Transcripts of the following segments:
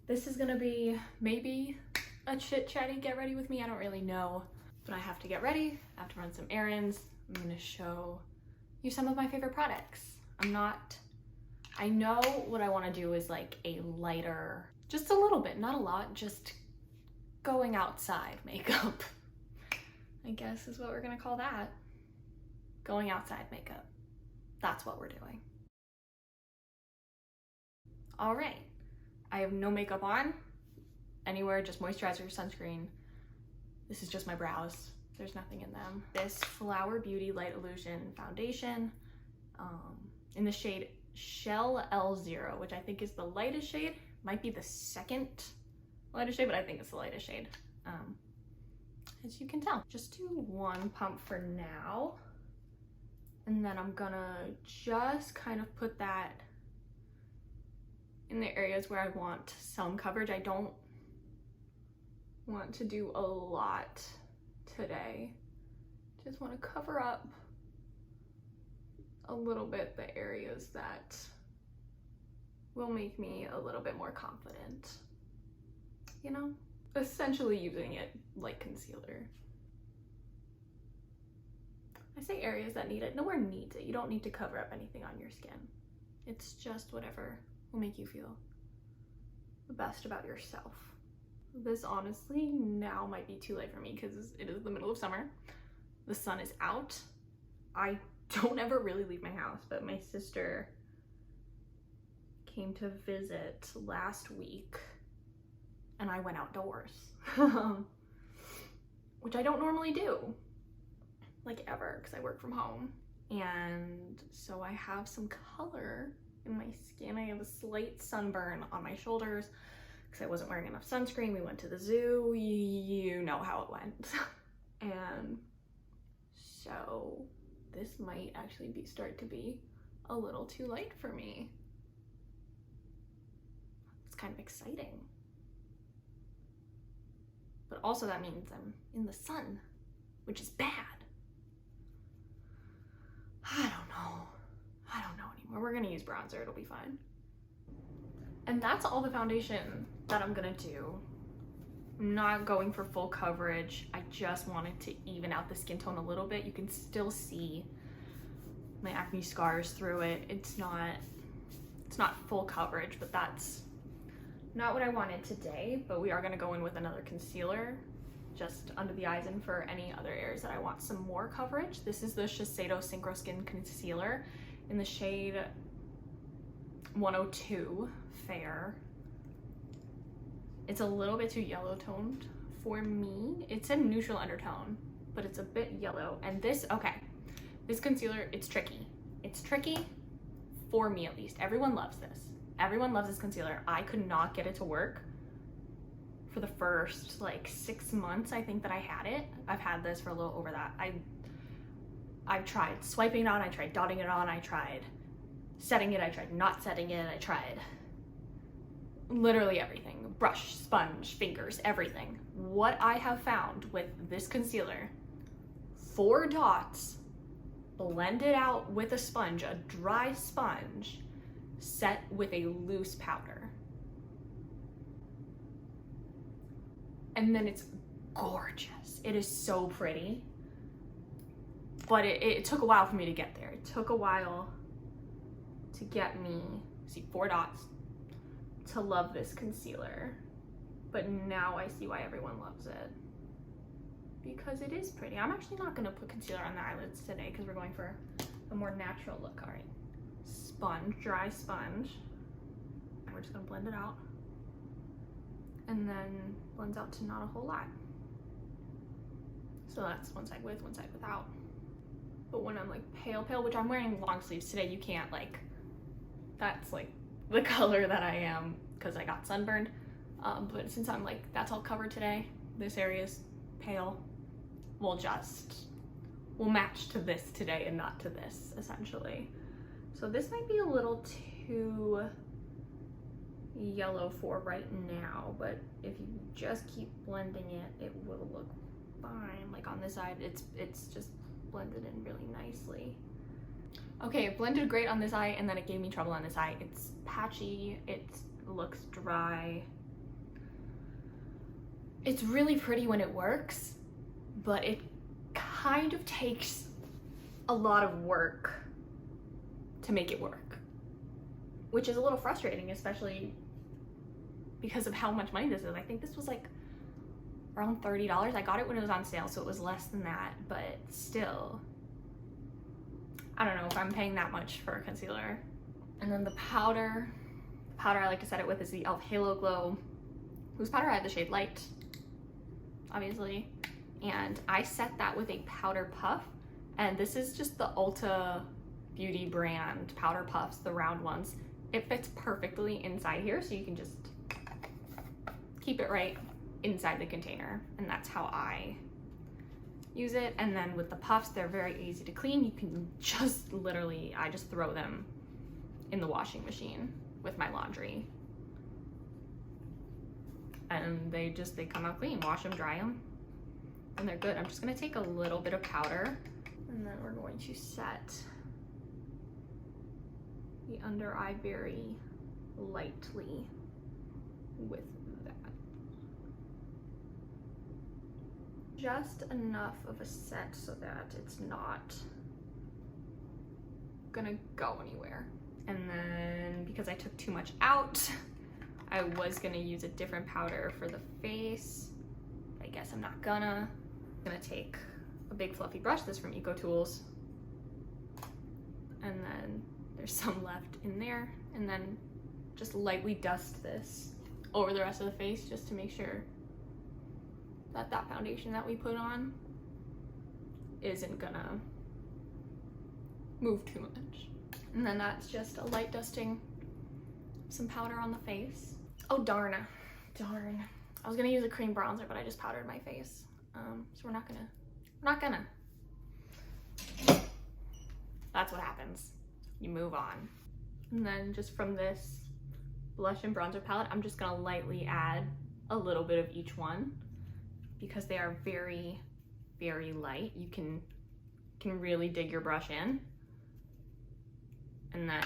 This is gonna be maybe a chit-chatty get ready with me. I don't really know, but I have to get ready. I have to run some errands. I'm gonna show you some of my favorite products. I know what I wanna do is like a lighter, just a little bit, not a lot, just going outside makeup. I guess is what we're gonna call that. Going outside makeup. That's what we're doing. All right, I have no makeup on anywhere, just moisturizer, sunscreen. This is just my brows. There's nothing in them. This Flower Beauty Light Illusion foundation in the shade Shell L0, which I think is the lightest shade. Might be the second lightest shade, but I think it's the lightest shade. As you can tell. Just do one pump for now. And then I'm gonna just kind of put that in the areas where I want some coverage. I don't want to do a lot today. Just want to cover up a little bit the areas that will make me a little bit more confident. You know? Essentially using it like concealer. I say areas that need it. Nowhere needs it. You don't need to cover up anything on your skin. It's just whatever will make you feel the best about yourself. This honestly now might be too late for me because it is the middle of summer. The sun is out. I don't ever really leave my house, but my sister came to visit last week and I went outdoors, which I don't normally do, like ever, because I work from home. And so I have some color in my skin. I have a slight sunburn on my shoulders because I wasn't wearing enough sunscreen. We went to the zoo. You know how it went. And so this might actually start to be a little too light for me. It's kind of exciting. But also that means I'm in the sun, which is bad. I don't know anymore. We're gonna use bronzer, it'll be fine. And that's all the foundation that I'm gonna do. I'm not going for full coverage. I just wanted to even out the skin tone a little bit. You can still see my acne scars through it. It's not full coverage, but that's not what I wanted today. But we are gonna go in with another concealer just under the eyes and for any other areas that I want some more coverage. This is the Shiseido Synchro-skin concealer in the shade 102 Fair. It's a little bit too yellow toned for me. It's a neutral undertone, but it's a bit yellow. And this concealer, it's tricky. It's tricky for me at least. Everyone loves this. Everyone loves this concealer. I could not get it to work for the first like 6 months I think that I had it. I've had this for a little over that. I've tried swiping it on, I tried dotting it on, I tried setting it, I tried not setting it, I tried literally everything. Brush, sponge, fingers, everything. What I have found with this concealer, 4 dots, blended out with a sponge, a dry sponge, set with a loose powder. And then it's gorgeous. It is so pretty. But it took a while for me to get there. It took a while to get me, see, 4 dots, to love this concealer. But now I see why everyone loves it. Because it is pretty. I'm actually not gonna put concealer on the eyelids today because we're going for a more natural look. All right, sponge, dry sponge. And we're just gonna blend it out. And then blends out to not a whole lot. So that's one side with, one side without. But when I'm like pale, which I'm wearing long sleeves today, you can't like, that's like the color that I am because I got sunburned. But since I'm like, that's all covered today, this area is pale, we'll match to this today and not to this, essentially. So this might be a little too yellow for right now, but if you just keep blending it, it will look fine. Like on this side, it's just blended in really nicely. Okay, it blended great on this eye, and then it gave me trouble on this eye. It's patchy, it looks dry, It's really pretty when it works, but it kind of takes a lot of work to make it work, which is a little frustrating, especially because of how much money this is. I think this was like around $30. I got it when it was on sale, so it was less than that, but still, I don't know if I'm paying that much for a concealer. And then the powder I like to set it with is the e.l.f. Halo Glow, whose powder I have the shade Light, obviously, and I set that with a powder puff, and this is just the Ulta Beauty brand powder puffs, the round ones. It fits perfectly inside here, so you can just keep it right inside the container, and that's how I use it. And then with the puffs, they're very easy to clean. You can just literally, I just throw them in the washing machine with my laundry, and they come out clean. Wash them, dry them, and they're good. I'm just gonna take a little bit of powder, and then we're going to set the under eye very lightly with that. Just enough of a set so that it's not gonna go anywhere. And then because I took too much out, I was gonna use a different powder for the face. I guess I'm not gonna. I'm gonna take a big fluffy brush, this from Eco Tools, and then there's some left in there, and then just lightly dust this over the rest of the face just to make sure that that foundation that we put on isn't gonna move too much. And then that's just a light dusting, some powder on the face. Oh darn. I was gonna use a cream bronzer, but I just powdered my face. So we're not gonna. That's what happens. You move on. And then just from this blush and bronzer palette, I'm just gonna lightly add a little bit of each one because they are very, very light. You can really dig your brush in. And then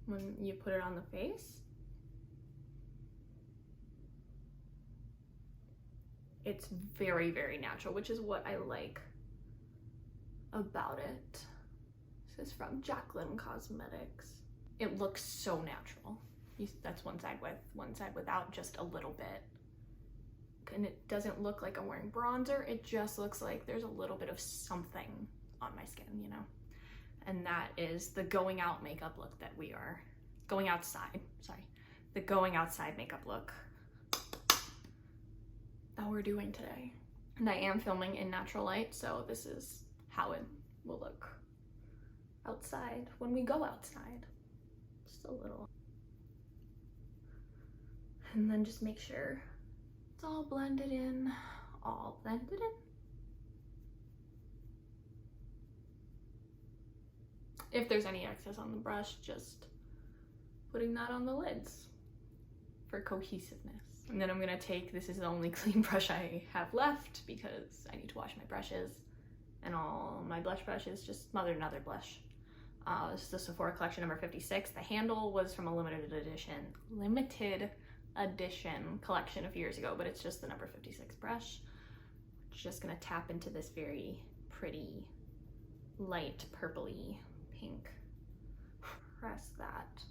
when you put it on the face, it's very, very natural, which is what I like about it. This is from Jaclyn Cosmetics. It looks so natural. That's one side with, one side without, just a little bit. And it doesn't look like I'm wearing bronzer. It just looks like there's a little bit of something on my skin, you know? And that is the going out makeup look that we are, going outside, sorry. The going outside makeup look that we're doing today. And I am filming in natural light, so this is how it will look outside when we go outside. Just a little. And then just make sure it's all blended in, all blended in. If there's any excess on the brush, just putting that on the lids for cohesiveness. And then I'm gonna take, this is the only clean brush I have left because I need to wash my brushes, and all my blush brushes, just another blush. This is the Sephora collection number 56. The handle was from a limited edition collection a few years ago, but it's just the number 56 brush. Just gonna tap into this very pretty, light purpley pink. Press that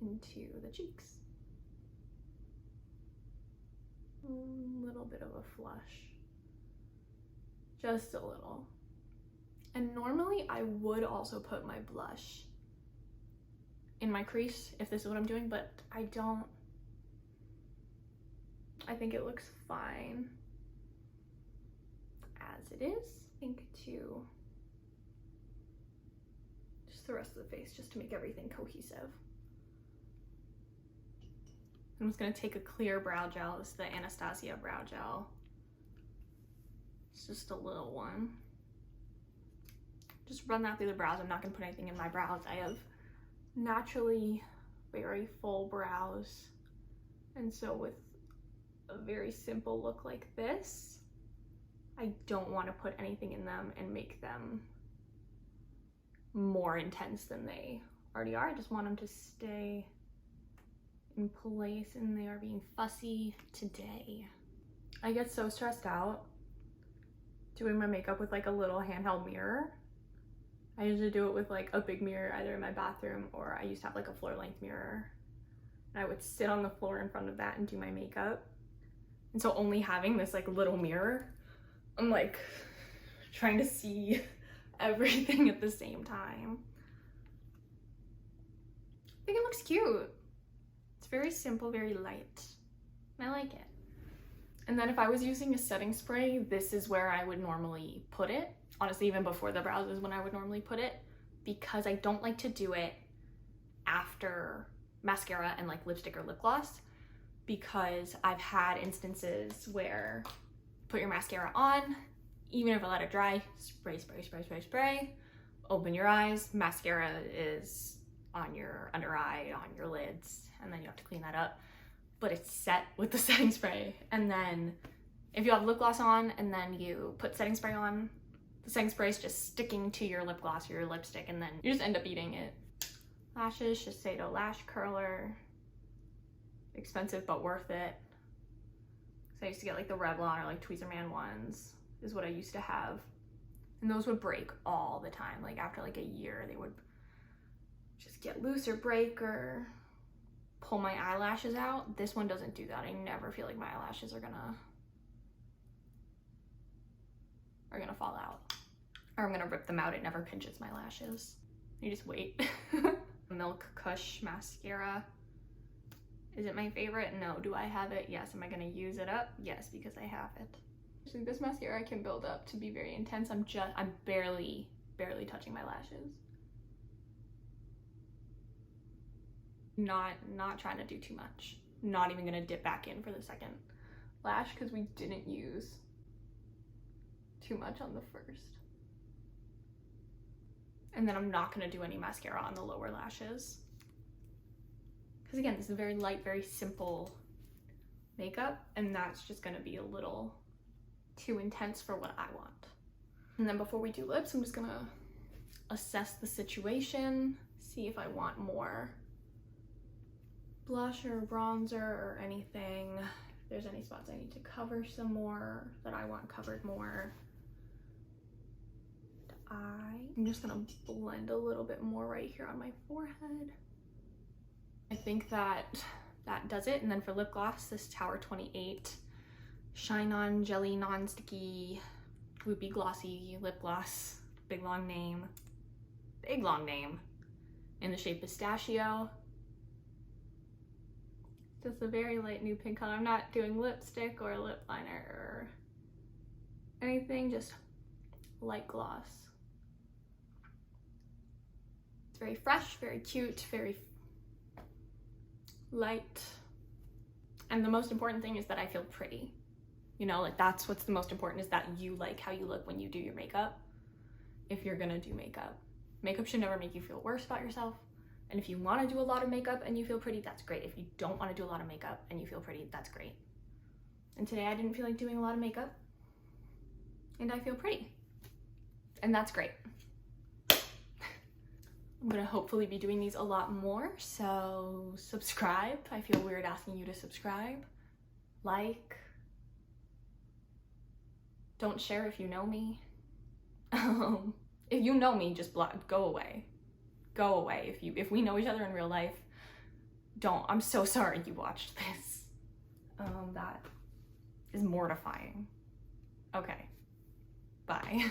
into the cheeks. A little bit of a flush, just a little. And normally I would also put my blush in my crease if this is what I'm doing, but I don't. I think it looks fine as it is. I think to just the rest of the face, just to make everything cohesive. I'm just gonna take a clear brow gel. This is the Anastasia brow gel. It's just a little one. Just run that through the brows. I'm not gonna put anything in my brows. I have naturally very full brows, and so with a very simple look like this, I don't want to put anything in them and make them more intense than they already are. I just want them to stay in place and they are being fussy today. I get so stressed out doing my makeup with like a little handheld mirror. I usually do it with like a big mirror either in my bathroom, or I used to have like a floor length mirror. And I would sit on the floor in front of that and do my makeup. And so only having this like little mirror, I'm like trying to see everything at the same time. I think it looks cute. It's very simple, very light. I like it. And then if I was using a setting spray, this is where I would normally put it. Honestly, even before the brows is when I would normally put it, because I don't like to do it after mascara and like lipstick or lip gloss, because I've had instances where put your mascara on, even if I let it dry, spray, spray, spray, spray, spray, open your eyes, mascara is on your under eye, on your lids, and then you have to clean that up. But it's set with the setting spray. And then if you have lip gloss on and then you put setting spray on, the setting spray is just sticking to your lip gloss or your lipstick, and then you just end up eating it. Lashes, Shiseido lash curler. Expensive but worth it. So I used to get like the Revlon or like Tweezerman ones is what I used to have. And those would break all the time. Like after like a year, they would just get loose or break or pull my eyelashes out. This one doesn't do that. I never feel like my eyelashes are gonna fall out, or I'm gonna rip them out. It never pinches my lashes. You just wait. Milk Kush mascara. Is it my favorite? No. Do I have it? Yes. Am I gonna use it up? Yes, because I have it. Actually, this mascara can build up to be very intense. I'm barely touching my lashes. Not trying to do too much. Not even gonna dip back in for the second lash because we didn't use too much on the first. And then I'm not gonna do any mascara on the lower lashes. Because again, this is a very light, very simple makeup, and that's just gonna be a little too intense for what I want. And then before we do lips, I'm just gonna assess the situation, see if I want more blush or bronzer or anything. If there's any spots I need to cover some more, that I want covered more. I'm just gonna blend a little bit more right here on my forehead. I think that does it. And then for lip gloss, this Tower 28 Shine On Jelly Non-Sticky Gloopy Glossy Lip Gloss. Big long name in the shade Pistachio. Just a very light nude pink color. I'm not doing lipstick or lip liner or anything, just light gloss. It's very fresh, very cute, very light. And the most important thing is that I feel pretty. You know, like that's what's the most important, is that you like how you look when you do your makeup. If you're gonna do makeup. Makeup should never make you feel worse about yourself. And if you want to do a lot of makeup and you feel pretty, that's great. If you don't want to do a lot of makeup and you feel pretty, that's great. And today I didn't feel like doing a lot of makeup and I feel pretty. And that's great. I'm gonna hopefully be doing these a lot more, so subscribe. I feel weird asking you to subscribe. Like. Don't share if you know me. If you know me, just go away. Go away. If we know each other in real life, don't. I'm so sorry you watched this. That is mortifying. Okay. Bye.